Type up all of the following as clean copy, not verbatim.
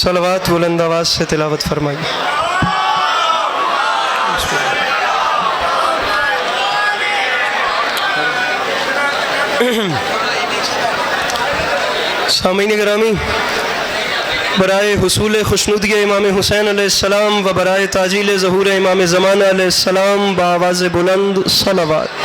صلوات بلند آواز سے تلاوت فرمائیے۔ سامعین گرامی، برائے حصول خوشنودی امام حسین علیہ السلام و برائے تعجیل ظہور امام زمانہ علیہ السلام بآواز بلند صلوات۔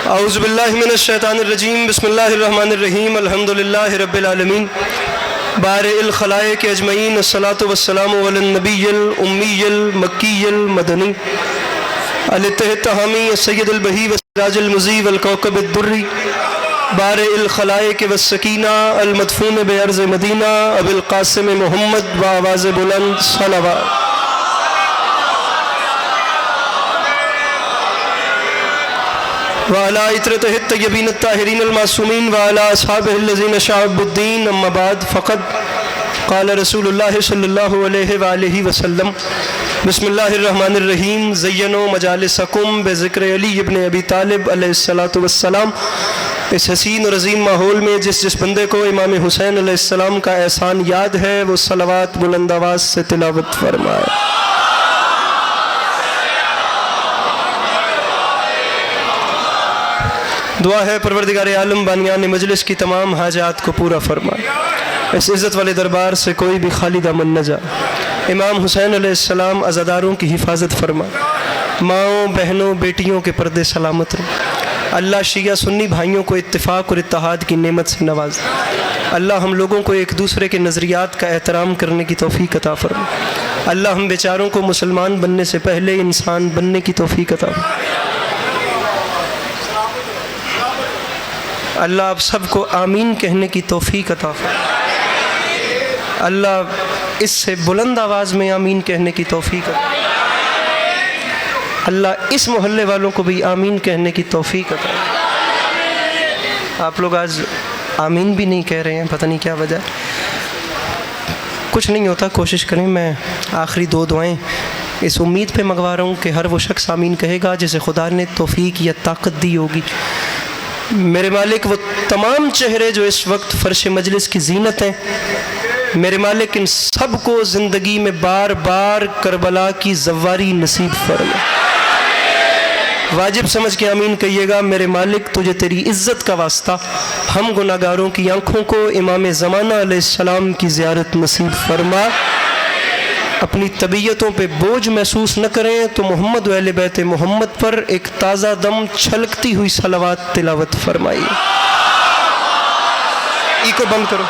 اعوذ باللہ من الشیطان الرجیم، بسم اللہ الرحمن الرحیم، الحمدللہ رب العالمین، بارئ الخلائق اجمعین، الصلاۃ والسلام علی النبی الامی المکی المدنی الاتحامی السید البہی والسراج المضی والکوکب الدری، بارئ الخلائق والسکینہ المدفون بارض مدینہ ابی القاسم محمد بآواز بلند صلوات۔ وعلى عطرته الطيبين الطاهرين المعصومين وعلى أصحابه الذين شعبوا الدين، أما بعد فقد قال رسول الله صلى الله عليه وآله وسلم، بسم الله الرحمن الرحيم، زينوا مجالسكم بذكر علی ابن ابی طالب علیہ الصلاۃ والسلام۔ اس حسین اور عظیم ماحول میں جس بندے کو امام حسین علیہ السلام کا احسان یاد ہے وہ صلوات بلند آواز سے تلاوت فرمائے۔ دعا ہے پروردگار عالم بانیان مجلس کی تمام حاجات کو پورا فرمائے، اس عزت والے دربار سے کوئی بھی خالی دامن نہ جائے۔ امام حسین علیہ السلام عزاداروں کی حفاظت فرمائے، ماؤں بہنوں بیٹیوں کے پردے سلامت رہے۔ اللہ شیعہ سنی بھائیوں کو اتفاق اور اتحاد کی نعمت سے نوازے۔ اللہ ہم لوگوں کو ایک دوسرے کے نظریات کا احترام کرنے کی توفیق عطا فرمائے۔ اللہ ہم بیچاروں کو مسلمان بننے سے پہلے انسان بننے کی توفیق عطا فرمائے۔ اللہ آپ سب کو آمین کہنے کی توفیق عطا فرمائے۔ اللہ اس سے بلند آواز میں آمین کہنے کی توفیق عطا فرمائے۔ اللہ اس محلے والوں کو بھی آمین کہنے کی توفیق عطا فرمائے۔ آپ لوگ آج آمین بھی نہیں کہہ رہے ہیں، پتہ نہیں کیا وجہ ہے۔ کچھ نہیں ہوتا، کوشش کریں۔ میں آخری دو دعائیں اس امید پہ منگوا رہا ہوں کہ ہر وہ شخص آمین کہے گا جسے خدا نے توفیق یا طاقت دی ہوگی۔ میرے مالک وہ تمام چہرے جو اس وقت فرش مجلس کی زینت ہیں، میرے مالک ان سب کو زندگی میں بار بار کربلا کی زواری نصیب فرما۔ واجب سمجھ کے آمین کہیے گا، میرے مالک تجھے تیری عزت کا واسطہ ہم گناہگاروں کی آنکھوں کو امام زمانہ علیہ السلام کی زیارت نصیب فرما۔ اپنی طبیعتوں پہ بوجھ محسوس نہ کریں تو محمد و اہل بیت محمد پر ایک تازہ دم چھلکتی ہوئی صلوات تلاوت فرمائیے۔ ای کو بند کرو۔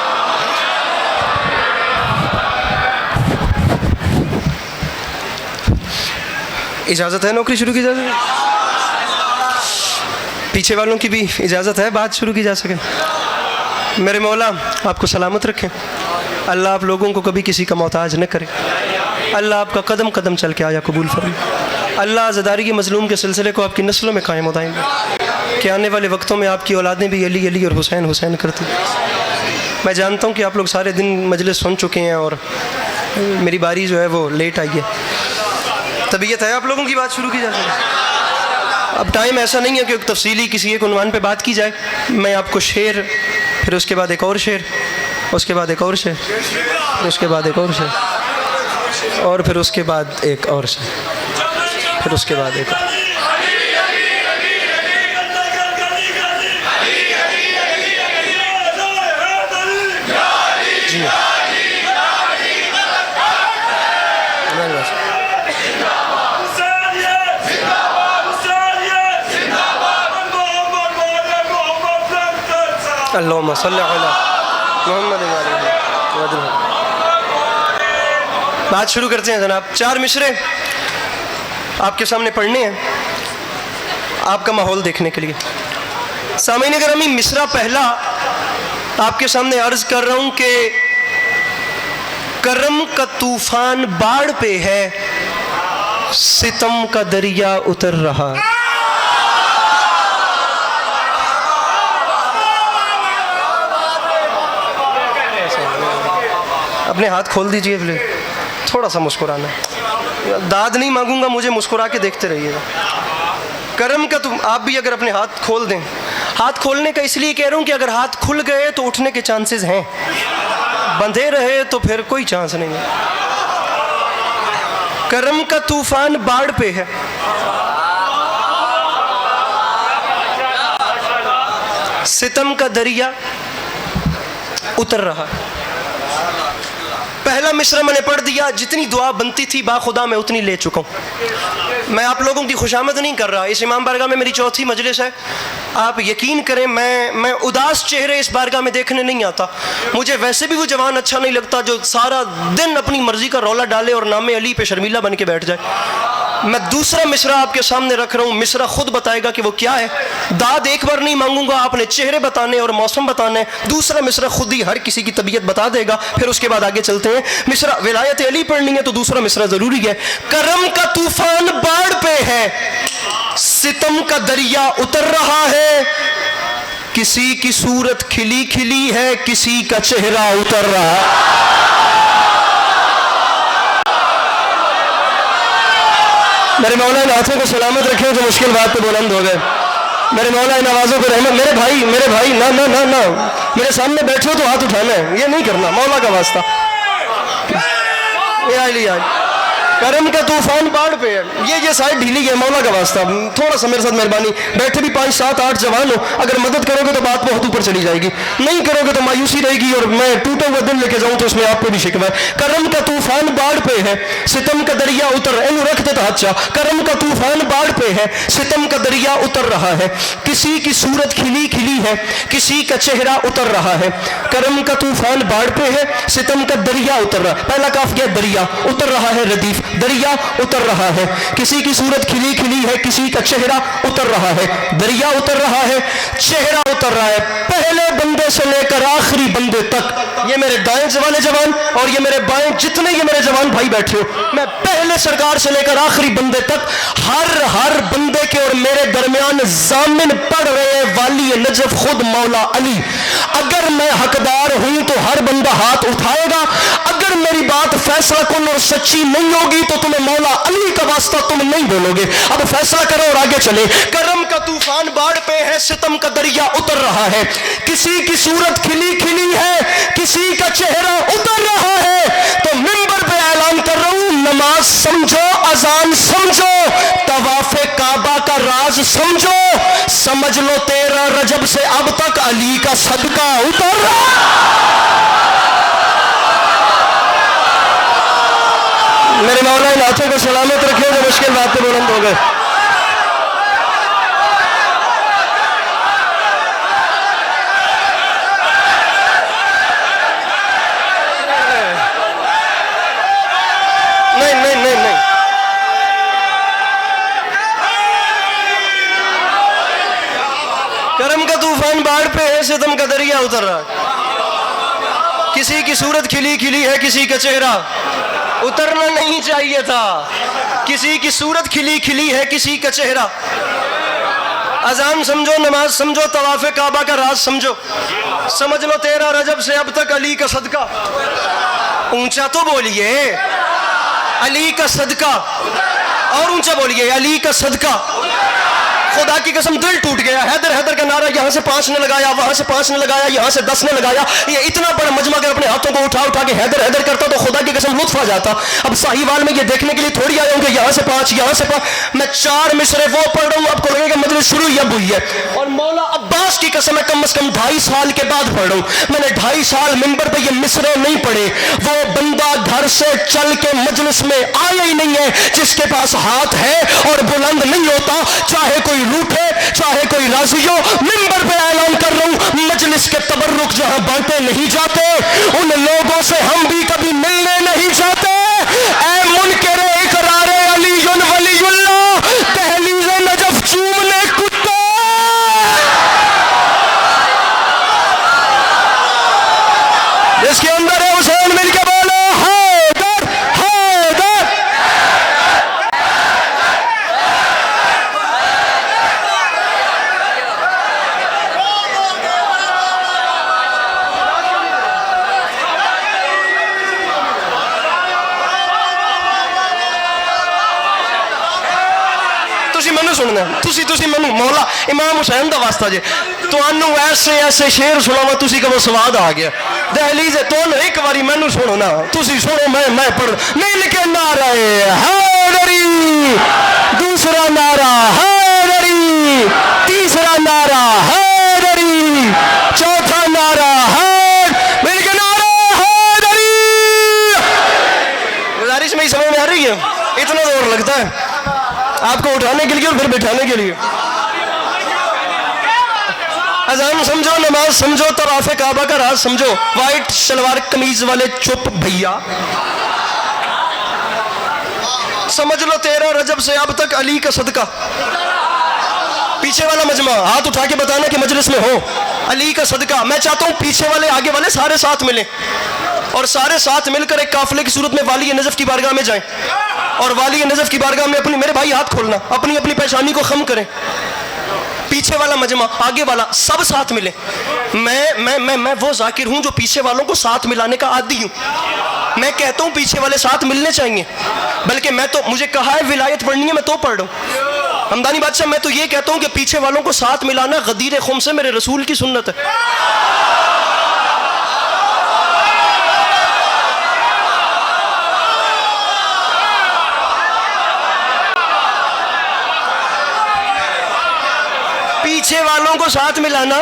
اجازت ہے نوکری شروع کی جا سکے؟ پیچھے والوں کی بھی اجازت ہے بات شروع کی جا سکے؟ میرے مولا آپ کو سلامت رکھیں۔ اللہ آپ لوگوں کو کبھی کسی کا محتاج نہ کرے۔ اللہ آپ کا قدم قدم چل کے آیا قبول فرمائے۔ اللہ عزاداری کے مظلوم کے سلسلے کو آپ کی نسلوں میں قائم ہوتائیں گے کہ آنے والے وقتوں میں آپ کی اولادیں بھی علی علی اور حسین حسین کرتی۔ میں جانتا ہوں کہ آپ لوگ سارے دن مجلس سن چکے ہیں اور میری باری جو ہے وہ لیٹ آئی ہے۔ طبیعت ہے آپ لوگوں کی بات شروع کی جا سکے؟ اب ٹائم ایسا نہیں ہے کہ ایک تفصیلی کسی ایک عنوان پہ بات کی جائے۔ میں آپ کو شعر، پھر اس کے بعد ایک اور شعر، اس کے بعد ایک اور شعر، پھر اس کے بعد ایک اور شعر، اور پھر اس کے بعد ایک اور شعر، پھر اس کے بعد ایک اور۔ جی اللہم صلی علی محمد بات شروع کرتے ہیں جناب۔ 4 مشرے آپ کے سامنے پڑھنے ہیں آپ کا ماحول دیکھنے کے لیے۔ سامعین گرامی، مصرع پہلا آپ کے سامنے عرض کر رہا ہوں کہ کرم کا طوفان باڑ پہ ہے، ستم کا دریا اتر رہا۔ اپنے ہاتھ کھول دیجئے پلیز، تھوڑا سا مسکرانا ہے، داد نہیں مانگوں گا، مجھے مسکرا کے دیکھتے رہیے گا۔ کرم کا آپ بھی اگر اپنے ہاتھ کھول دیں، ہاتھ کھولنے کا اس لیے کہہ رہا ہوں کہ اگر ہاتھ کھل گئے تو اٹھنے کے چانسز ہیں، بندھے رہے تو پھر کوئی چانس نہیں ہے۔ کرم کا طوفان باڑ پہ ہے، ستم کا دریا اتر رہا ہے۔ پہلا مصرع میں نے پڑھ دیا، جتنی دعا بنتی تھی باخدا میں اتنی لے چکا ہوں۔ میں آپ لوگوں کی خوشامد نہیں کر رہا، اس امام بارگاہ میں میری چوتھی مجلس ہے، آپ یقین کریں میں اداس چہرے اس بارگاہ میں دیکھنے نہیں آتا۔ مجھے ویسے بھی وہ جوان اچھا نہیں لگتا جو سارا دن اپنی مرضی کا رولا ڈالے اور نام علی پہ شرمیلا بن کے بیٹھ جائے۔ میں دوسرا مصرع آپ کے سامنے رکھ رہا ہوں، مصرع خود بتائے گا کہ وہ کیا ہے۔ داد ایک بار نہیں مانگوں گا، آپ نے چہرے بتانے اور موسم بتانے۔ دوسرا مصرع خود ہی ہر کسی کی طبیعت بتا دے گا، پھر اس کے بعد آگے چلتے ہیں۔ مصرع ولایت علی پڑھنی ہے تو دوسرا مصرع ضروری ہے۔ کرم کا طوفان باڑ پہ ہے، ستم کا دریا اتر رہا ہے، کسی کی صورت کھلی کھلی ہے، کسی کا چہرہ اتر رہا ہے۔ میرے مولا ان ہاتھوں کو سلامت رکھیں جو مشکل بات پہ بلند ہو گئے۔ میرے مولا ان آوازوں کو رحمت۔ میرے بھائی نہ میرے سامنے بیٹھے ہو تو ہاتھ اٹھانا ہے، یہ نہیں کرنا، مولا کا واسطہ۔ کرم کا طوفان باڑ پہ ہے، یہ سائڈ ڈھیلی ہے، مولا کا واسطہ تھوڑا سا میرے ساتھ مہربانی۔ بیٹھے بھی 5 7 8 جوان ہو، اگر مدد کرو گے تو بات بہت اوپر چلی جائے گی، نہیں کرو گے تو مایوسی رہے گی اور میں ٹوٹا ہوا دل لے کے جاؤں تو اس میں آپ کو بھی شکوہ ہے۔ کرم کا طوفان باڑ پہ ہے، ستم کا دریا اتر، اینو رکھ دے تو اچھا۔ کرم کا طوفان باڑ پہ ہے، ستم کا دریا اتر رہا ہے، کسی کی صورت کھلی کھلی ہے، کسی کا چہرہ اتر رہا ہے۔ کرم کا طوفان باڑ پہ ہے، ستم کا دریا اتر رہا ہے۔ پہلا قافیہ دریا، اتر رہا ہے ردیف، دریا اتر رہا ہے، کسی کی صورت کھلی کھلی ہے، کسی کا چہرہ اتر رہا ہے۔ دریا اتر رہا ہے، چہرہ اتر رہا ہے، پہلے بندے سے لے کر آخری بندے تک۔ یہ میرے دائیں والے جوان اور یہ میرے بائیں جتنے یہ میرے جوان بھائی بیٹھے ہو، میں پہلے سرکار سے لے کر آخری بندے تک ہر بندے کے اور میرے درمیان ضامن پڑھ رہے والی نجف خود مولا علی۔ اگر میں حقدار ہوں تو ہر بندہ ہاتھ اٹھائے گا، اگر میری بات فیصلہ کن اور سچی نہیں ہوگی تو تمہیں مولا علی کا واسطہ تم نہیں بولو گے۔ اب فیصلہ کرو اور آگے چلے۔ کرم کا طوفان باڑ پہ ہے، ستم کا دریا اتر رہا ہے، کسی کی صورت کھلی کھلی ہے، کسی کا چہرہ اتر رہا ہے۔ تو منبر پہ اعلان کر رہا ہوں، نماز سمجھو، اذان سمجھو، طواف کعبہ کا راز سمجھو، سمجھ لو 13 رجب سے اب تک علی کا صدقہ اتر رہا۔ میرے مولا ان ہاتھوں کو سلامت رکھے جو مشکل باتیں بلند ہو گئے۔ نہیں کرم کا طوفان باڑ پہ ہے، ستم کا دریا اتر رہا ہے، کسی کی صورت کھلی کھلی ہے، کسی کا چہرہ اترنا نہیں چاہیے تھا، کسی کی صورت کھلی کھلی ہے، کسی کا چہرہ۔ اذان سمجھو، نماز سمجھو، طواف کعبہ کا راز سمجھو، سمجھ لو 13 رجب سے اب تک علی کا صدقہ۔ اونچا تو بولیے علی کا صدقہ، اور اونچا بولیے علی کا صدقہ۔ خدا کی قسم دل ٹوٹ گیا۔ حیدر کا نعرہ یہاں سے 5 نے لگایا، وہاں سے 5 نے لگایا، یہاں سے 10 نے لگایا۔ یہ اتنا بڑا مجمع اگر اپنے ہاتھوں کو اٹھا کے حیدر کرتا تو خدا کی قسم لطف آ جاتا۔ اب ساہیوال میں یہ دیکھنے کے لیے تھوڑی آیا ہوں کہ یہاں سے 5 یہاں سے 5۔ میں 4 مصرے وہ پڑھ رہا ہوں، آپ کو لگے گا مجلس شروع ہی اب ہوئی ہے، اور مولا عباس کی قسم ہے کم از کم 2.5 سال کے بعد پڑھ رہا ہوں۔ میں نے 2.5 سال منبر پہ یہ مصرے نہیں پڑھے۔ وہ بندہ گھر سے چل کے مجلس میں آیا ہی نہیں ہے جس کے پاس ہاتھ ہے اور بلند نہیں ہوتا، چاہے کوئی روٹھے چاہے کوئی راضی ہو۔ منبر پہ اعلان کر رہا ہوں، مجلس کے تبرک جہاں بانٹے نہیں جاتے ان لوگوں سے ہم بھی کبھی ملنے نہیں جاتے۔ اے منکر اقرار علی ولی اللہ، دہلیز نجف چومنے کتے۔ جس کے اندر ہے حسین مل کے بولو حیدر حیدر۔ سن تسی مینوں مولا امام حسین دا واسطہ جے تانوں ایسے ایسے شعر سناواں تسی کہو سواد آ گیا دہلیز تانوں ایک واری مینوں سنو نا تسی سنو میں پڑھ نہیں لکھے نعرہ حیدری دوسرا نعرہ حیدری تیسرا نعرہ حیدری چوتھا نعرہ مل کے نعرہ حیدری گزارش میں سمجھ میں آ رہی ہے اتنا زور لگتا ہے آپ کو اٹھانے کے لیے اور پھر بٹھانے کے لیے اذان سمجھو نماز سمجھو طواف کعبہ کا راز سمجھو وائٹ شلوار قمیض والے چپ بھیا سمجھ لو 13 رجب سے اب تک علی کا صدقہ پیچھے والا مجمع ہاتھ اٹھا کے بتانا کہ مجلس میں ہو علی کا صدقہ میں چاہتا ہوں پیچھے والے آگے والے سارے ساتھ ملیں اور سارے ساتھ مل کر ایک قافلے کی صورت میں والی نجف کی بارگاہ میں جائیں اور والی نجف کی بارگاہ میں میرے بھائی ہاتھ کھولنا اپنی پریشانی کو خم کریں پیچھے والا مجمع آگے والا سب ساتھ ملے میں وہ ذاکر ہوں جو پیچھے والوں کو ساتھ ملانے کا عادی ہوں میں کہتا ہوں پیچھے والے ساتھ ملنے چاہیے بلکہ میں تو مجھے کہا ہے ولایت پڑھنی ہے میں تو پڑھ رہا ہوں ہمدانی بادشاہ میں تو یہ کہتا ہوں کہ پیچھے والوں کو ساتھ ملانا غدیر خم سے میرے رسول کی سنت ہے پیچھے والوں کو ساتھ ملانا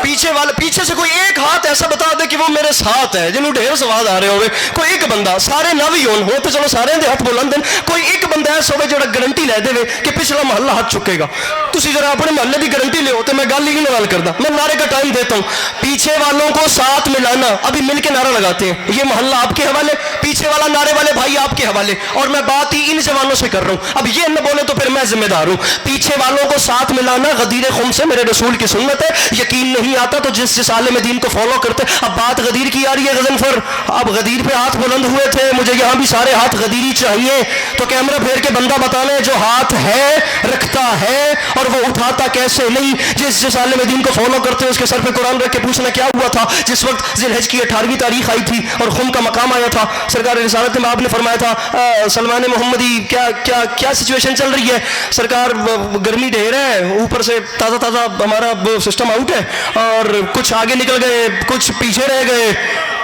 پیچھے سے کوئی ایک ہاتھ ایسا بتا دے کہ وہ میرے ساتھ ہے جنہوں ڈھیر سواد آ رہے ہوئے کوئی ایک بندہ سارے نہ بھی ہون ہو تو چلو سارے دے ہاتھ بلند ہیں کوئی ایک بندہ ایسا ہوئے جو گارنٹی لے دے کہ پچھلا محلہ ہاتھ چکے گا تسی ذرا اپنے محلے کی گارنٹی لے ہو تو میں گل ہی نہیں نوال کردا میں نعرے کا ٹائم دیتا ہوں پیچھے والوں کو ساتھ ملانا ابھی مل کے نعرہ لگاتے ہیں یہ محلہ آپ کے حوالے پیچھے والا نعرے والے بھائی آپ کے حوالے اور میں بات ہی ان جوانوں سے کر رہا ہوں اب یہ نہ بولے تو پھر میں ذمہ دار ہوں پیچھے والوں کو ساتھ ملانا غدیر خم سے میرے رسول کی سنت ہے یقین نہیں آتا تو جس عالم دین کو فالو کرتے اب بات غدیر کی آ رہی ہے غضنفر اب غدیر پہ ہاتھ بلند ہوئے تھے مجھے یہاں بھی سارے ہاتھ غدیری چاہیے تو کیمرہ پھیر کے بندہ بتانے جو ہاتھ ہے رکھتا ہے اور وہ اٹھاتا کیسے نہیں جس عالم دین کو فالو کرتے اس کے سر پہ قرآن رکھ کے پوچھنا کیا ہوا تھا جس وقت ذی الحج کی 18ویں تاریخ آئی تھی اور خم کا مقام آیا تھا سرکار رسالت میں آپ نے فرمایا تھا سلمان محمدی کیا سچویشن چل رہی ہے سرکار گرمی ڈھیر ہے اوپر سے تازہ ہمارا سسٹم آؤٹ ہے اور کچھ آگے نکل گئے کچھ پیچھے رہ گئے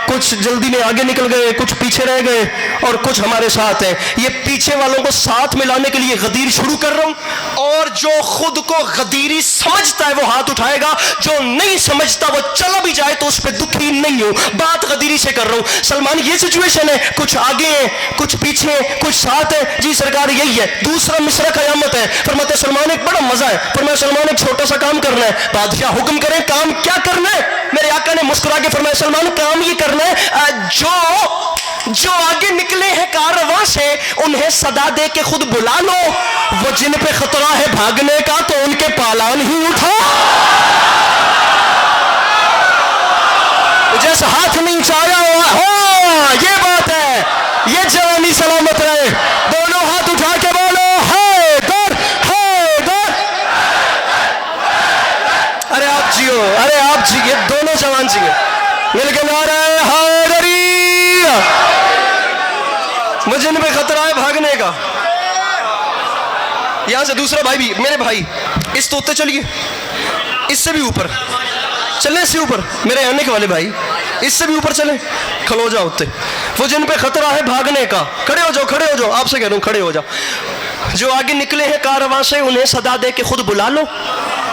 کچھ جلدی میں آگے نکل گئے کچھ پیچھے رہ گئے اور کچھ ہمارے ساتھ ہیں یہ پیچھے والوں کو ساتھ ملانے کے لیے غدیر شروع کر رہا ہوں اور جو خود کو غدیری سمجھتا ہے وہ ہاتھ اٹھائے گا جو نہیں سمجھتا وہ چلا بھی جائے تو اس پہ دکھی نہیں ہوں بات غدیری سے کر رہا ہوں سلمان یہ سچویشن ہے کچھ آگے ہیں کچھ پیچھے ہیں کچھ ساتھ ہیں جی سرکار یہی ہے دوسرا مصرع قیامت ہے فرماتے سلمان ایک بڑا مزہ ہے فرمایا سلمان ایک چھوٹا سا کام کرنا ہے بادشاہ حکم کریں کام کیا کرنا ہے میرے آقا نے مسکرا کے فرمایا سلمان کام یہ کرنا ہے جو آگے نکلے ہیں کارواں سے انہیں صدا دے کے خود بلا لو وہ جن پہ خطرہ ہے بھاگنے کا تو ان کے پالان ہی اٹھا جیسا ہاتھ نہیں چاہیا ہوا یہ بات ہے یہ جوانی سلامت رہے دونوں ہاتھ اٹھا کے بولو حیدر حیدر ارے آپ جیئے دونوں جوان جیئے مل کے نعرہ حیدری مجھے ان پہ خطرہ ہے بھاگنے کا یہاں سے دوسرا بھائی بھی میرے بھائی اس توتے چلیے اس سے بھی اوپر چلیں اس سے اوپر میرے آنے کے والے بھائی اس سے بھی اوپر چلیں کھلو جاؤ ہوتے وہ جن پہ خطرہ ہے بھاگنے کا کھڑے ہو جاؤ آپ سے کہہ رہا ہوں کھڑے ہو جاؤ جو آگے نکلے ہیں کارواں سے انہیں صدا دے کے خود بلا لو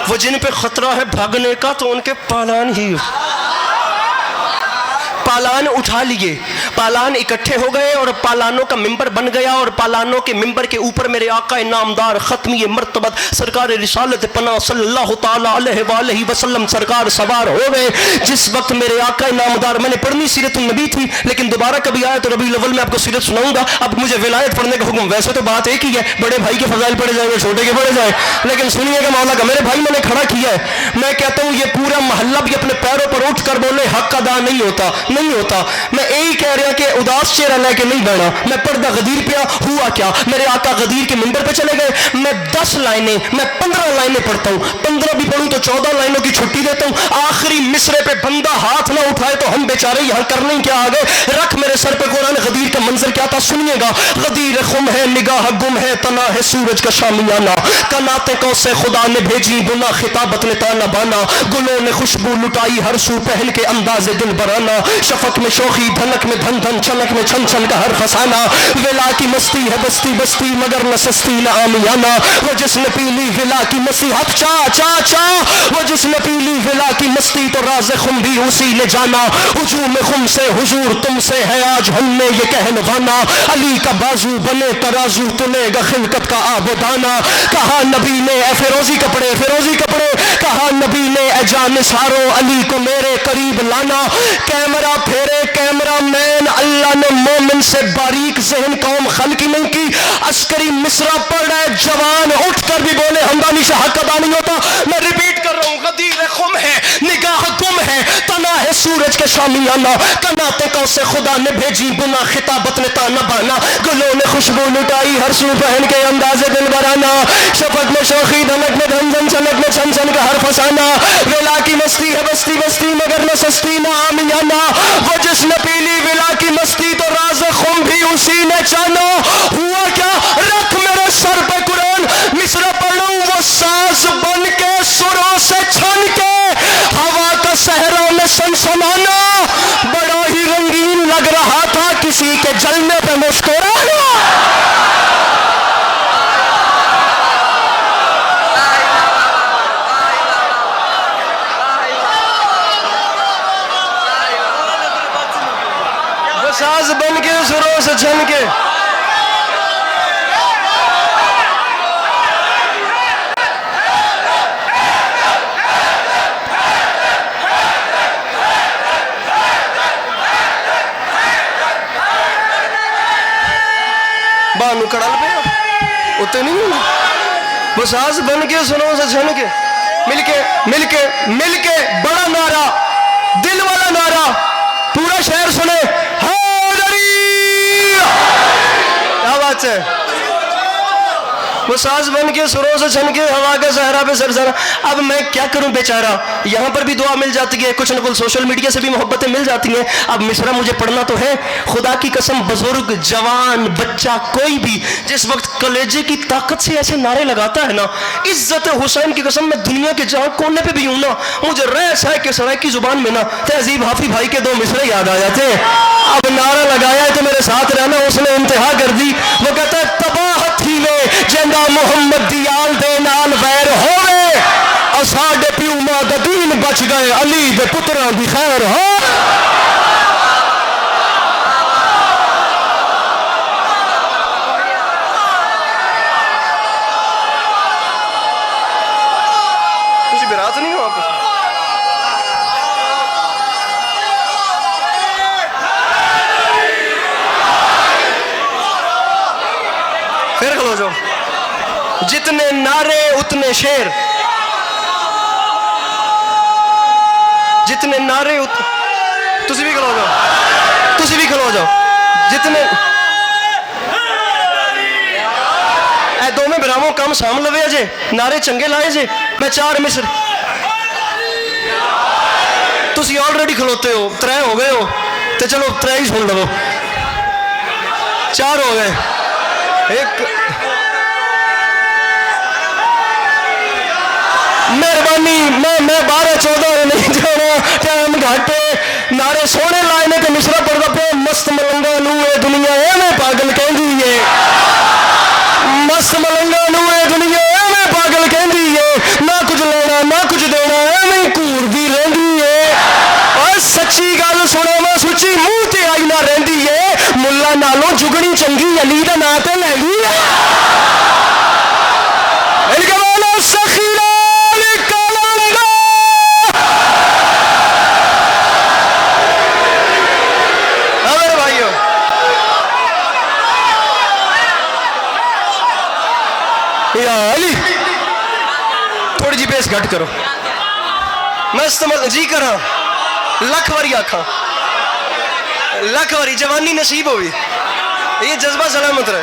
وہ جن پہ خطرہ ہے بھاگنے کا تو ان کے پالان ہی پالان اٹھا لیے پالان اکٹھے ہو گئے اور پالانوں کا ممبر بن گیا اور پالانوں کے ممبر کے اوپر میرے آقا نامدار ختمی مرتبت سرکار رسالت پناہ صلی اللہ تعالی علیہ وآلہ وسلم سرکار سوار ہو گئے جس وقت میرے آقا نامدار میں نے پڑھنی سیرت النبی تھی لیکن دوبارہ کبھی آیا تو ربیع الاول میں آپ کو سیرت سناؤں گا اب مجھے ولایت پڑھنے کا حکم ویسے تو بات ایک ہی ہے بڑے بھائی کے فضائل پڑھے جائیں چھوٹے کے پڑھے جائیں لیکن سنیے کہ مولا کا میرے بھائی میں نے کھڑا کیا ہے میں کہتا ہوں یہ پورا محلہ بھی اپنے پیروں پر اٹھ کر بولے حق ادا نہیں ہوتا میں یہی کہہ رہا کہ اداس چہرہ لے کے نہیں بیٹھا میں پردہ غدیر پہ ہوا کیا میرے آقا غدیر کے ممبر پہ چلے گئے میں 10 لائنیں میں 15 لائنیں پڑھتا ہوں 15 بھی پڑھوں تو تو 14 لائنوں کی چھٹی دیتا ہوں, آخری مصرے پہ بندہ ہاتھ نہ اٹھائے تو ہم بیچارے یہاں کرنے کیا آ گئے. رکھ میرے سر پہ قرآن. غدیر کا منظر کیا تھا سنیے گا. غدیر خم ہے, نگاہ گم ہے, تنا ہے سورج کا شامیانہ, کناتے کو سے خدا نے بھیجی گنا, خطابت نے تانا بانا, گلوں نے خوشبو لٹائی ہر سو پہن کے انداز دل برانا, شفق میں شوخی, دھنک میں دھن دھن, چنک میں چھن چھن کا ہر فسانہ, ولا کی مستی ہے بستی بستی مگر نہ سستی نہ آمیانہ, وہ جس نے پی لی ولا کی مستی, ہپ چا چا چا, وہ جس نے پی لی ولا کی مستی تو راز خم بھی اسی نے جانا, ہجوم خم سے حضور تم سے ہے آج ہم نے یہ کہنوانا, علی کا بازو بنے ترازو تلے گا خلقت کا آب و دانا, کہا نبی نے اے فیروزی کپڑے فیروزی کپڑے, کہا نبی نے اے جانثارو علی کو میرے قریب لانا, کیمرہ پھیرے کیمرہ مین, اللہ نے مومن سے باریک ذہن قوم خلق ہی نہیں کی. عسکری مصرع پڑھ رہا ہے, جوان اٹھ کر بھی بولے ہمدانی سے حق ادا نہیں ہوتا. میں ریپیٹ کر رہا ہوں, غدیر خم ہے, نگاہ گم ہے, تنا ہے سورج کے شامیانہ, کناتے کو سے خدا نے بھیجی گنا, خطابت نے تانا بانا, گلوں نے خوشبو لٹائی ہر سو پہن کے انداز دل برانا, شفق میں شوخی, دھمک میں دھن دھن, چمک میں چھن چھن کا ہر فسانہ, ولا کی مستی ہے بستی بستی مگر نہ سستی نہ آمیانہ, وہ جس نے پی لی ولا کی مستی تو راز خم بھی اسی نے جانا. ہوا کیا؟ رکھ میرے سر پہ قرآن. مصرع پڑھوں وہ ساز بن کے سروں سے چھن کے, ہوا کا صحرا میں سنسنانا, بڑا ہی رنگین لگ رہا تھا کسی کے جلنے پہ مسکرانا. وہ ساز بن کے سروں سے چھن کے, بانو کڑال پہ اتنے نہیں ہوئی. وہ ساز بن کے سنوں سے چھن کے, مل کے مل کے مل کے, بڑا نعرہ, دل والا نعرہ, پورا شہر سنے, حیدری. کیا بات ہے؟ وہ ساز بن کے سروں سے چھن کے, ہوا کے صحرا پہ سرسرا. اب میں کیا کروں بیچارہ, یہاں پر بھی دعا مل جاتی ہے, کچھ نہ کچھ سوشل میڈیا سے بھی محبتیں مل جاتی ہیں. اب مصرع مجھے پڑھنا تو ہے, خدا کی قسم بزرگ جوان بچہ کوئی بھی جس وقت کلیجے کی طاقت سے ایسے نعرے لگاتا ہے نا, عزت حسین کی قسم, میں دنیا کے جہاں کونے پہ بھی ہوں نا, مجھے ریس ہے کہ سرائے کی زبان میں نا تہذیب حافظ بھائی کے 2 مصرے یاد آ جاتے ہیں. اب نعرہ لگایا ہے تو میرے ساتھ رہنا, اس نے انتہا کر دی. وہ کہتا ہے تباہت ہی لے جندا محمد دیال دے نال ویر ہوئے, اساڈے پیو ماں دا دین بچ گئے, علی دے پتراں دی خیر ہو. تسی برات نہیں ہو آپ پھر کھلو جاؤ. جتنے نعرے اتنے شیر, جتنے نعرے تسی بھی کھلو جاؤ, تسی بھی کھلو جاؤ. جتنے اے 2 میں براہموں کام سام لوے جے, نعرے چنگے لائے جے. میں 4 مصر, تسی آلریڈی کھلوتے ہو, 3 ہو گئے ہو تو چلو 3 ہی سن لو, 4 ہو گئے. ایک مہربانی, میں 12-14 نہیں جانا, ٹائم گھٹ, نعرے سونے لائے نے کہ مصرع پڑھدا پیا. مست ملنگا نو اے دنیا ایویں پاگل کہندی اے, مست ملنگا نو اے دنیا ایویں پاگل کہندی اے, نہ کچھ لینا نہ کچھ دینا, ایویں گھوردی رہندی اے. اور سچی گل سنو, میں سچی منہ تے آئی نہ رہندی اے, ملا نالوں جگنی چنگی علی دا نام تے لے گئی اے. تھوڑی جی بیس گھٹ کرو, میں استعمال جی کرا لکھ واری آکھاں, لکھ واری جوانی نصیب ہوئی, یہ جذبہ سلامت رہے.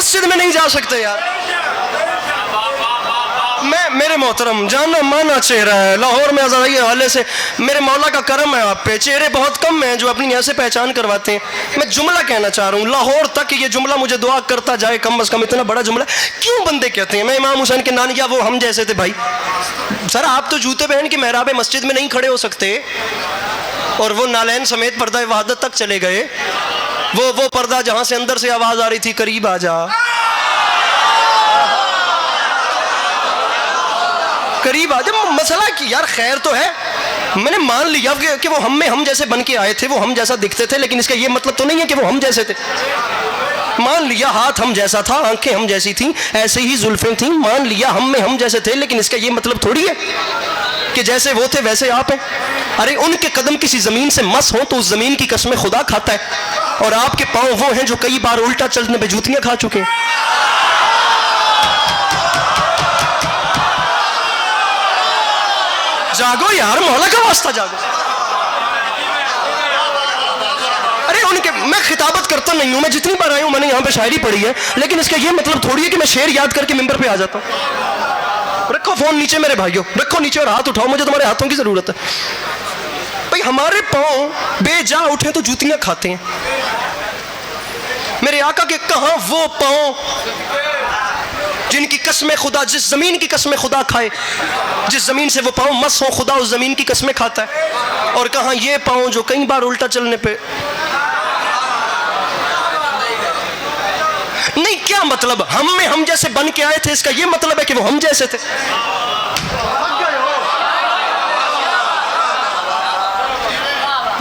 مسجد میں نہیں جا سکتے یار. میرے محترم جاننا مانا چہرہ ہے لاہور میں ازائی حوالے سے میرے مولا کا کرم ہے آپ پہ. چہرے بہت کم ہیں جو اپنی ایسے پہچان کرواتے ہیں. میں جملہ کہنا چاہ رہا ہوں لاہور تک یہ جملہ مجھے دعا کرتا جائے کم از کم. اتنا بڑا جملہ کیوں بندے کہتے ہیں میں امام حسین کے نانیا وہ ہم جیسے تھے. بھائی سر آپ تو جوتے پہن کے محراب مسجد میں نہیں کھڑے ہو سکتے اور وہ نالین سمیت پردہ وحدت تک چلے گئے. وہ پردہ جہاں سے اندر سے آواز آ رہی تھی قریب آ جا, قریب آ جا. مسئلہ کی یار خیر تو ہے. میں نے مان لیا کہ وہ ہم جیسے بن کے آئے تھے, وہ ہم جیسا دکھتے تھے, لیکن اس کا یہ مطلب تو نہیں ہے کہ وہ ہم جیسے تھے. مان لیا ہاتھ ہم جیسا تھا, آنکھیں ہم جیسی تھیں, ایسے ہی زلفیں تھیں. مان لیا ہم جیسے تھے, لیکن اس کا یہ مطلب تھوڑی ہے کہ جیسے وہ تھے ویسے آپ ہیں. ارے ان کے قدم کسی زمین سے مس ہوں تو اس زمین کی قسم خدا کھاتا ہے, اور آپ کے پاؤں وہ ہیں جو کئی بار الٹا چلنے پہ جوتیاں کھا چکے ہیں. جاگو یار, مولا کا واسطہ جاگو. ارے ان کے میں خطابت کرتا نہیں ہوں, میں جتنی بار آئی ہوں میں نے یہاں پہ شاعری پڑھی ہے, لیکن اس کا یہ مطلب تھوڑی ہے کہ میں شعر یاد کر کے ممبر پہ آ جاتا ہوں. رکھو فون نیچے میرے بھائیوں, رکھو نیچے اور ہاتھ اٹھاؤ, مجھے تمہارے ہاتھوں کی ضرورت ہے. بھائی ہمارے پاؤں بے جا اٹھے تو جوتیاں کھاتے ہیں. میرے آقا کے کہاں وہ پاؤں جن کی قسم خدا, جس زمین کی قسم خدا کھائے, جس زمین سے وہ پاؤں مس ہو خدا اس زمین کی قسمیں کھاتا ہے. اور کہاں یہ پاؤں جو کئی بار الٹا چلنے پہ نہیں. کیا مطلب ہم جیسے بن کے آئے تھے, اس کا یہ مطلب ہے کہ وہ ہم جیسے تھے.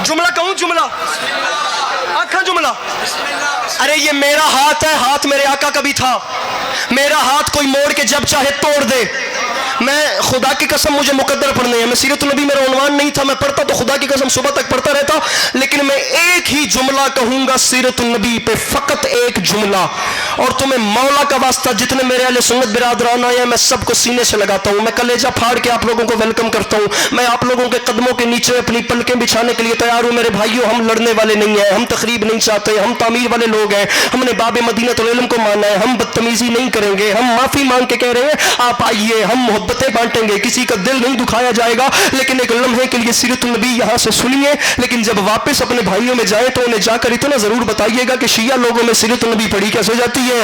جملہ کہوں, جملہ آنکھاں جملہ. ارے یہ میرا ہاتھ ہے, ہاتھ میرے آقا کا بھی تھا. میرا ہاتھ کوئی موڑ کے جب چاہے توڑ دے. میں خدا کی قسم مجھے مقدر پڑھنے ہیں, میں سیرت النبی میرا عنوان نہیں تھا, میں پڑھتا تو خدا کی قسم صبح تک پڑھتا رہتا, لیکن میں ایک ہی جملہ کہوں گا سیرت النبی پہ, فقط ایک جملہ. اور تمہیں مولا کا واسطہ جتنے میرے اہل سنت برادران آئے ہیں میں سب کو سینے سے لگاتا ہوں, میں کلیجہ پھاڑ کے آپ لوگوں کو ویلکم کرتا ہوں. میں آپ لوگوں کے قدموں کے نیچے اپنی پلکیں بچھانے کے لیے تیار ہوں. میرے بھائیوں ہم لڑنے والے نہیں ہیں, ہم تقریب نہیں چاہتے, ہم تعمیر والے لوگ ہیں. ہم نے باب مدینۃ العلم کو مانا ہے, ہم بدتمیزی نہیں کریں گے, ہم معافی مانگ کے کہہ رہے ہیں آپ آئیے, ہم محبتیں بانٹیں گے, کسی کا دل نہیں دکھایا جائے گا. لیکن ایک لمحے کے لیے سیرت النبی یہاں سے سنیے, لیکن جب واپس اپنے بھائیوں میں جائیں تو انہیں جا کر اتنا ضرور بتائیے گا کہ شیعہ لوگوں میں سیرت النبی پڑھی کیسے جاتی ہے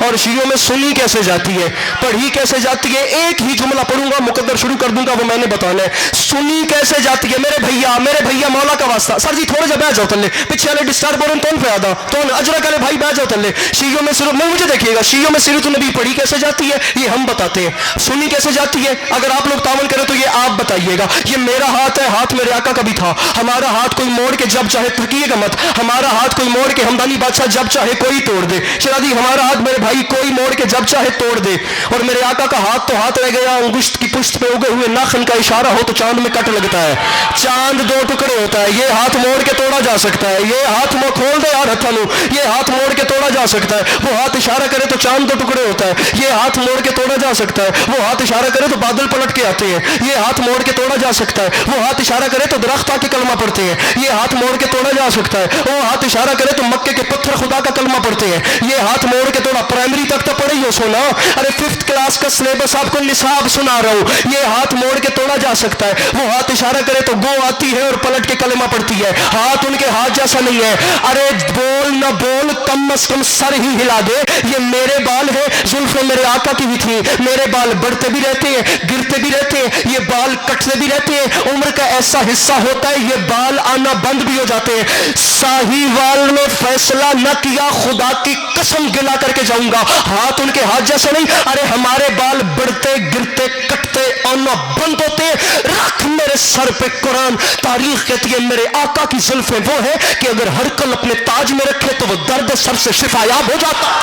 اور شیعوں میں سنی کیسے جاتی ہے, پڑھی کیسے جاتی ہے. ایک ہی جملہ پڑھوں گا, مقدر شروع کر دوں گا, وہ میں نے بتانا ہے. سنی کیسے جاتی ہے میرے بھیا مولا کا واسطہ. سر جی تھوڑے جا بیٹھ جاؤ تلے, پیچھے والے ڈسٹارب ہو رہے ہیں, تون پہ آدھا تون اجرک والے بھائی بیٹھ جاؤ تلے. شیعوں میں صرف میں مجھے دیکھیے گا, شیعوں میں سیرت النبی پڑھی کیسے جاتی ہے یہ ہم بتاتے ہیں. سنی کیسے جاتی ہے اگر آپ لوگ تعاون کریں تو یہ آپ بتائیے گا. یہ میرا ہاتھ ہے, ہاتھ میرے آقا کا بھی تھا. ہمارا ہاتھ کوئی موڑ کے جب چاہے, تھکیے گا مت, ہمارا ہاتھ کوئی موڑ کے ہمدانی بادشاہ جب چاہے کوئی توڑ دے. شرادی ہمارا ہاتھ میرے بھائی کوئی موڑ کے جب چاہے توڑ دے. اور میرے آقا کا ہاتھ تو ہاتھ رہ گیا, انگشت کی پشت پہ اگے ہوئے ناخن کا اشارہ ہو تو چاند میں کٹ لگتا ہے, چاند دو ٹکڑے ہوتا ہے. یہ ہاتھ موڑ کے توڑا جا سکتا ہے, یہ ہاتھ کھول دے یار ہتھا لو, یہ ہاتھ موڑ کے توڑا جا سکتا ہے. وہ ہاتھ اشارہ کرے تو چاند دو ٹکڑے ہوتا ہے, یہ ہاتھ موڑ کے توڑا جا سکتا ہے. وہ ہاتھ اشارہ کرے تو بادل پلٹ کے آتے ہیں, یہ ہاتھ موڑ کے توڑا جا سکتا ہے. وہ ہاتھ اشارہ کرے تو درخت آ کے کلمہ پڑھتے ہیں, یہ ہاتھ موڑ کے توڑا جا سکتا ہے. وہ ہاتھ اشارہ کرے تو مکے کے پتھر خدا کا کلمہ پڑھتے ہیں, یہ ہاتھ موڑ کے توڑا. پرائمری تک تو پڑھے ہی ہو سونا, ارے 5th کلاس کا سلیبس آپ کو نصاب سنا رہا ہوں. یہ ہاتھ موڑ کے توڑا جا سکتا ہے. وہ ہاتھ اشارہ کرے تو گو آتی ہے اور پلٹ کے کلمہ پڑھتی ہے. ہاتھ ان کے ہاتھ جیسا نہیں ہے. ارے بول نہ بول, کم از کم سر ہی ہلا دے. یہ میرے بال ہے, زلفیں میرے آقا کی بھی تھی. میرے بال بڑھتے بھی رہتے ہیں, گرتے بھی رہتے ہیں, یہ بال کٹتے بھی رہتے ہیں. عمر کا ایسا حصہ ہوتا ہے یہ بال آنا بند بھی ہو جاتے ہیں. ساہیوال نے فیصلہ نہ کیا, خدا کی قسم گلا کر کے جاؤں گا, ہاتھ ان کے ہاتھ جیسے نہیں. ارے ہمارے بال بڑھتے گرتے کٹتے آنا بند ہوتے. رکھ میرے سر پہ قرآن, تاریخ کہتی ہے میرے آقا کی زلفیں وہ ہیں کہ اگر ہر کل اپنے تاج میں رکھے تو وہ درد سر سے شفا یاب ہو جاتا.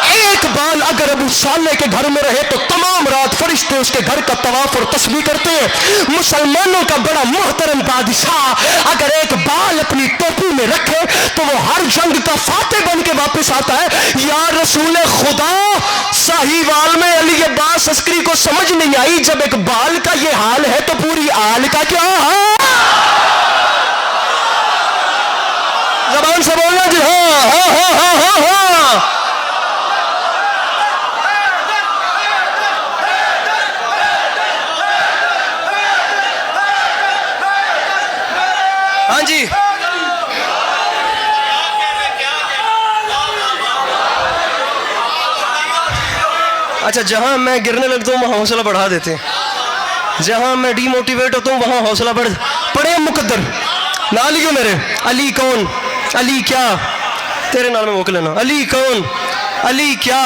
ایک بال اگر ابو صالح کے گھر میں رہے تو تمام رات فرشتے اس کے گھر کا طواف اور تسبیح کرتے ہیں. مسلمانوں کا بڑا محترم بادشاہ اگر ایک بال اپنی ٹوپی میں رکھے تو وہ ہر جنگ کا فاتح بن کے واپس آتا ہے. یا رسول خدا, ساہیوال میں علی عباس عسکری کو سمجھ نہیں آئی, جب ایک بال کا یہ حال ہے تو پوری آل کا کیا حال. زبان سے بولنا جی, ہاں ہاں ہاں ہاں ہاں ہاں. جی اچھا، جہاں میں گرنے لگتا ہوں وہاں حوصلہ بڑھا دیتے ہیں، جہاں میں ڈی موٹیویٹ ہوتا ہوں وہاں حوصلہ پڑھے مقدر نہ لکھو میرے، علی کون، علی کیا، تیرے نال میں موک لینا، علی کون، علی کیا،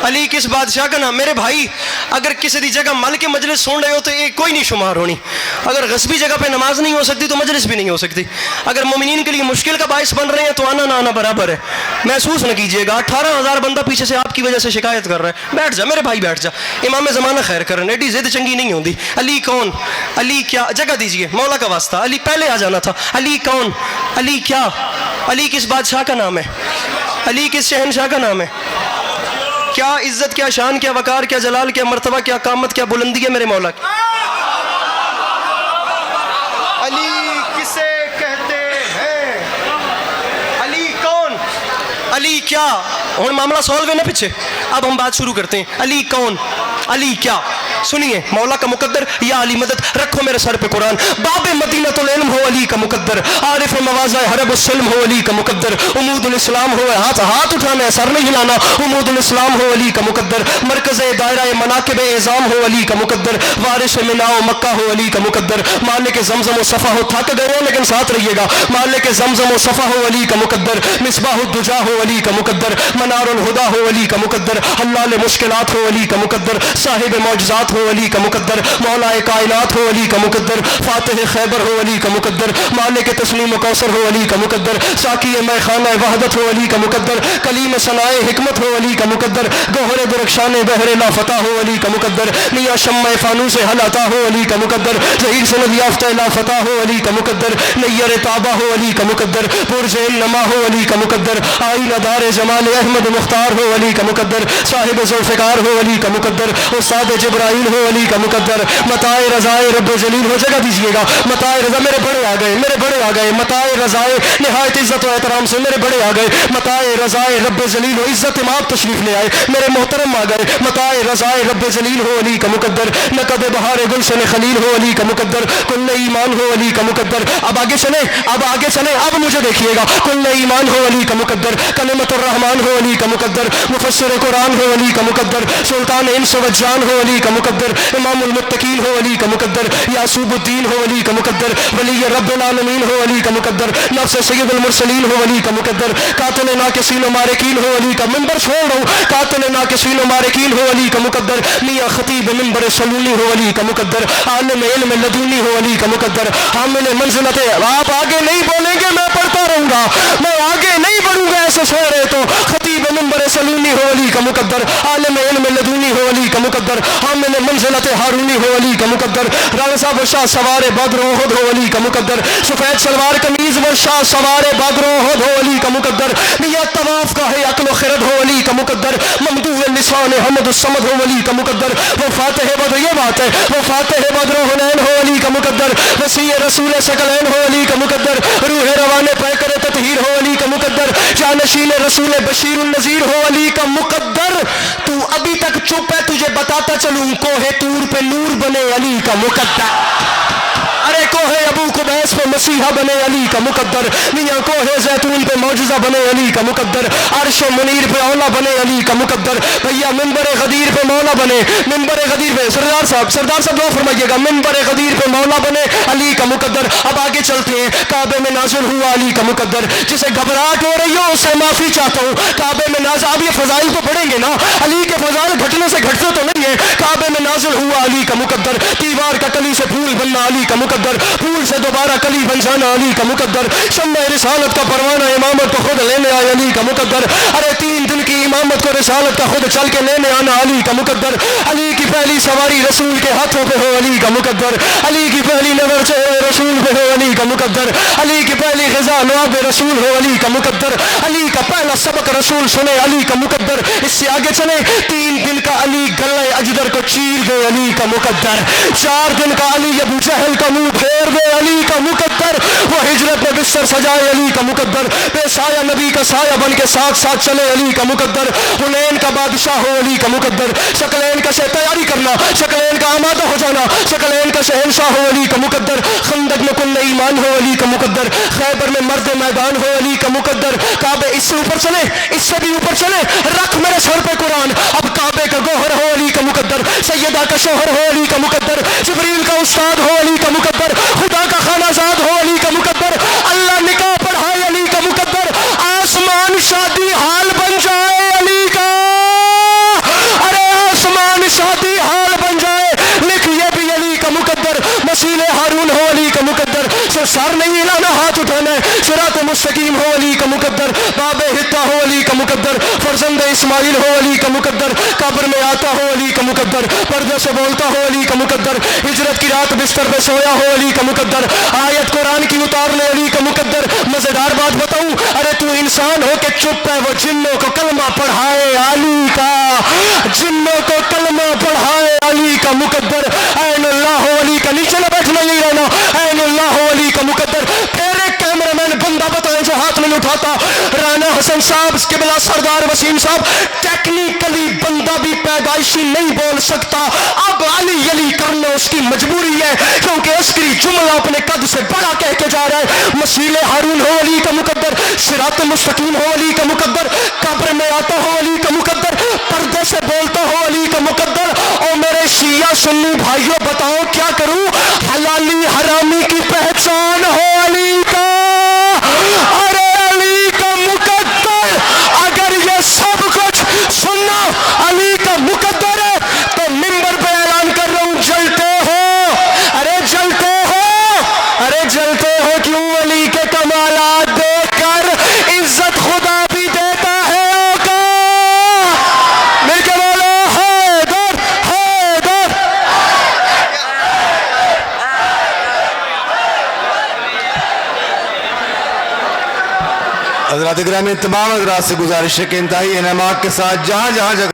علی کس بادشاہ کا نام. میرے بھائی اگر کسی دی جگہ مل کے مجلس سن رہے ہو تو ایک کوئی نہیں شمار ہونی. اگر غصبی جگہ پہ نماز نہیں ہو سکتی تو مجلس بھی نہیں ہو سکتی. اگر مومنین کے لیے مشکل کا باعث بن رہے ہیں تو آنا نہ آنا برابر ہے. محسوس نہ کیجئے گا 18,000 بندہ پیچھے سے آپ کی وجہ سے شکایت کر رہا ہے. بیٹھ جا میرے بھائی، بیٹھ جا. امام زمانہ خیر کرن، ایڈی ضد چنگی نہیں ہوندی. علی کون، علی کیا، جگہ دیجئے مولا کا واسطہ. علی پہلے آ جانا تھا. علی کون، علی کیا، علی کس بادشاہ کا نام ہے، علی کس شہنشاہ کا نام ہے. کیا عزت، کیا شان، کیا وقار، کیا جلال، کیا مرتبہ، کیا قامت، کیا بلندی ہے میرے مولا کی. علی کسے کہتے ہیں، علی کون، علی کیا. اور معاملہ سولو ہے نا پیچھے. اب ہم بات شروع کرتے ہیں. علی کون، علی کیا. سنیے، مولا کا مقدر یا علی مدد. رکھو میرے سر پہ قرآن. باب مدینۃ العلم ہو علی کا مقدر، عارف مواضع حرب السلم ہو علی کا مقدر، عمود الاسلام ہو، ہاتھ اٹھانا ہے سر نہیں ہلانا، عمود الاسلام ہو علی کا مقدر، مرکز دائرہ مناقب اعظام ہو علی کا مقدر، وارث منا و مکہ ہو علی کا مقدر، مالک زمزم و صفا ہو. تھک گئے ہیں لیکن ساتھ رہیے گا. مالک زمزم و صفا ہو علی کا مقدر، مصباح الدجا ہو علی کا مقدر، منار الہدا ہو علی کا مقدر، حلال مشکلات ہو علی کا مقدر، صاحب معجزات ہو علی کا مقدر، مولا کائنات ہو علی کا مقدر، فاتح خیبر ہو علی کا مقدر، مالک تسلیم و کوثر ہو علی کا مقدر، ساقی میں خانہ وحدت ہو علی کا مقدر، کلیم ثنائے حکمت ہو علی کا مقدر، گوہر درخشان بحر لا فتح ہو علی کا مقدر، میاں شمع فانوس حل عطا ہو علی کا مقدر، ظہیر سند یافتہ لا فتح ہو علی کا مقدر، نیر تابہ ہو علی کا مقدر، برج نما ہو علی کا مقدر، آئینہ دار جمال احمد مختار ہو علی کا مقدر، صاحب ذوالفقار ہو علی کا مقدر، استاد جبرائیل ہو علی کا مقدر، متاع رضائے رب جلیل ہو. جگہ دیجیے گا. متاع رضا، میرے بڑے آ گئے، میرے بڑے آ گئے. متاع رضائے نہایت عزت و احترام سے میرے بڑے آ گئے. متاع رضائے رب جلیل ہو، عزت امام تشریف لے آئے، میرے محترم آ گئے. متاع رضائے رب جلیل ہو علی کا مقدر، نقد بہار گلشن خلیل ہو علی کا مقدر، کل ایمان ہو علی کا مقدر. اب آگے چلیں، اب آگے چلیں، اب مجھے دیکھیے گا. کل ایمان ہو علی کا مقدر، کلمت الرحمن ہو علی کا مقدر، مفسر قرآن ہو علی کا مقدر، سلطان انس و جان ہو علی کا مقدر، امام المتقین ہو علی کا مقدر، یعصوب الدین ہو علی کا مقدر، ولی رب العالمین ہو علی کا مقدر، نفس سید المرسلین ہو علی کا مقدر، قاتل ناقصین و مارکین ہو علی کا. منبر چھوڑ رہا ہوں. قاتل ناقصین و مارکین ہو علی کا مقدر، میاں خطیب منبر سلونی ہو علی کا مقدر، عالم علم لدونی ہو علی کا مقدر، حامل منزلت. آپ آگے نہیں بولیں گے، میں پڑھتا رہوں گا، میں آگے نہیں بڑھوں گا. ایسے شعر ہے تو خطیب منبر سلونی ہو علی کا مقدر، عالم علم لدونی ہو علی کا مقدر، حامل منزلت ہارونی ہو علی کا مقدر، رانا صاحب و شاہ سوار بدر احد ہو علی کا مقدر، سفید شلوار قمیض و شاہ سوار بدر احد ہو علی کا مقدر، میاں طواف کا ہے عقل و خرد ہو علی کا مقدر، ممدوح لسان حمد الصمد ہو علی کا مقدر، وہ فاتح بدر، یہ بات ہے، وہ فاتح بدر و حنین ہو علی کا مقدر، وسیع رسول ثقلین ہو علی کا مقدر، روح روان پیکر تطہیر ہو علی کا مقدر، جانشین رسول بشیر النذیر ہو علی کا مقدر. تو ابھی تک چپ ہے، تجھے بتاتا چلوں، کوہ طور پہ نور بنے علی کا مقدر، ارے کوہ ابو قبیس پہ مسیحا بنے علی کا مقدر، میاں کوہ زیتون پہ معجزہ بنے علی کا مقدر، عرش و منیر پہ اولا بنے علی کا مقدر، بھیا منبر غدیر پہ مولا بنے، منبر غدیر پہ سردار صاحب دعا فرمائیے گا، منبر غدیر پہ مولا بنے علی کا مقدر. اب آگے چلتے ہیں. کعبے میں نازل ہوا علی کا مقدر، جسے گھبراہٹ ہو رہی ہو اسے معافی چاہتا ہوں. کعبے میں نازل، اب یہ فضائل تو پڑھیں گے نا، علی کے فضائل گھٹنے سے گھٹتے تو نہیں ہے. کعبے میں نازل ہوا علی کا مقدر، تیوار کا کلی سے پھول بننا علی کا مقدر، پھول سے دوبارہ کلی بن جانا علی کا مقدر، شمع رسالت کا پروانہ امامت کو خود لینے آئے علی کا مقدر، ارے 3 دن کی امامت کو رسالت کا خود چل کے لینے آنا علی کا مقدر، علی کی پہلی سواری رسول کے ہاتھوں پہ ہو علی کا مقدر، علی کی پہلی نظر چہرے رسول پہ ہو علی کا مقدر، علی کی پہلی غذا نواب رسول ہو علی کا مقدر، علی کا پہلا سبق رسول سنے علی کا مقدر. اس سے آگے چلے. 3 دن کا علی گلے اجدر کو چیر گئے علی کا مقدر، 4 دن کا علی ابو جہل کا منہ پھیر گئے علی کا مقدر، وہ ہجرت میں بستر سجائے علی کا مقدر، پیش آیا نبی کا سایہ بن کے ساتھ ساتھ چلے علی کا مقدر، حنین کا بادشاہ ہو علی کا مقدر، شکلین کا سے تیاری کرنا، شکلین کا آمادہ ہو جانا، شکلین کا شہنشاہ ہو علی کا مقدر، خندق میں کل ایمان ہو علی کا مقدر، خیبر میں مرد میدان ہو علی کا مقدر، کعبے اس سے اوپر چلے اس سے بھی اوپر چلے، رکھ میرے سر پہ قرآن، اب کعبے کا گوہر ہو علی کا مقدر، سیدہ کا شوہر ہو علی کا مقدر، جبریل کا استاد ہو علی کا مقدر، خدا کا خانہ زاد ہو علی کا مقدر، اللہ نکاح پڑھائے علی کا مقدر، آسمان شادی حال بن جائے علی کا، ارے آسمان شادی حال بن جائے، لکھ یہ بھی علی کا مقدر، مسیل ہارون ہو علی کا مقدر، سر نہیں ہلانا ہاتھ اٹھانا ہے، صراط مستقیم ہو علی کا مقدر، باب حتہ ہو علی کا مقدر، فرزند اسماعیل ہو علی کا مقدر، قبر میں آتا ہو علی کا مقدر، پردے سے بولتا ہو علی کا مقدر، ہجرت کی رات بستر پہ سویا ہو علی کا مقدر، آیت قرآن کی اتار لے علی کا مقدر، مزیدار بات بتاؤں، ارے تو انسان ہو کہ چپ ہے، وہ جنوں کو کلمہ پڑھائے علی کا، جنوں کو کلمہ پڑھائے علی کا مقدر، عین اللہ ہو علی کا، نیچے نہ بیٹھنا نہیں رہنا، عین اللہ ہو علی کا مقدر، پھر ایک کیمرہ مین بندہ بتائیں جو ہاتھ نہیں اٹھاتا، رانا حسن صاحب قبلہ سردار وسیم صاحب، ٹیکنیکلی بندہ بھی پیدائشی نہیں بول سکتا، اب علی علی کرنا اس کی مجبوری ہے، کیونکہ عسکری جملہ اپنے قد سے بڑا کہہ کے جا رہا ہے، مسیل ہارون ہو علی کا مقدر، صراط مستقیم ہو علی کا مقدر، قبر میں آتا ہو علی کا مقدر، پردے سے بولتا ہو علی کا مقدر، اور میرے شیعہ سنی بھائیوں بتاؤ کیا کروں، حلالی حرامی کی پہچان ہو علی کا، ارے علی کا مقدر، اگر یہ سب کچھ سننا علی کا مقدر ہے تو منبر پہ اعلان کر رہا ہوں، جلتے ہو، ارے جلتے ہو، ارے جلتے ہو کیوں، علی کے کمالات دیکھ کر عزت خدا بھی دیتا ہے اوقا، مل کے بولو حیدر حیدر، حضرات گرامی تمام حضرات سے گزارش ہے کہ انتہائی انعامات کے ساتھ جہاں جہاں جگہ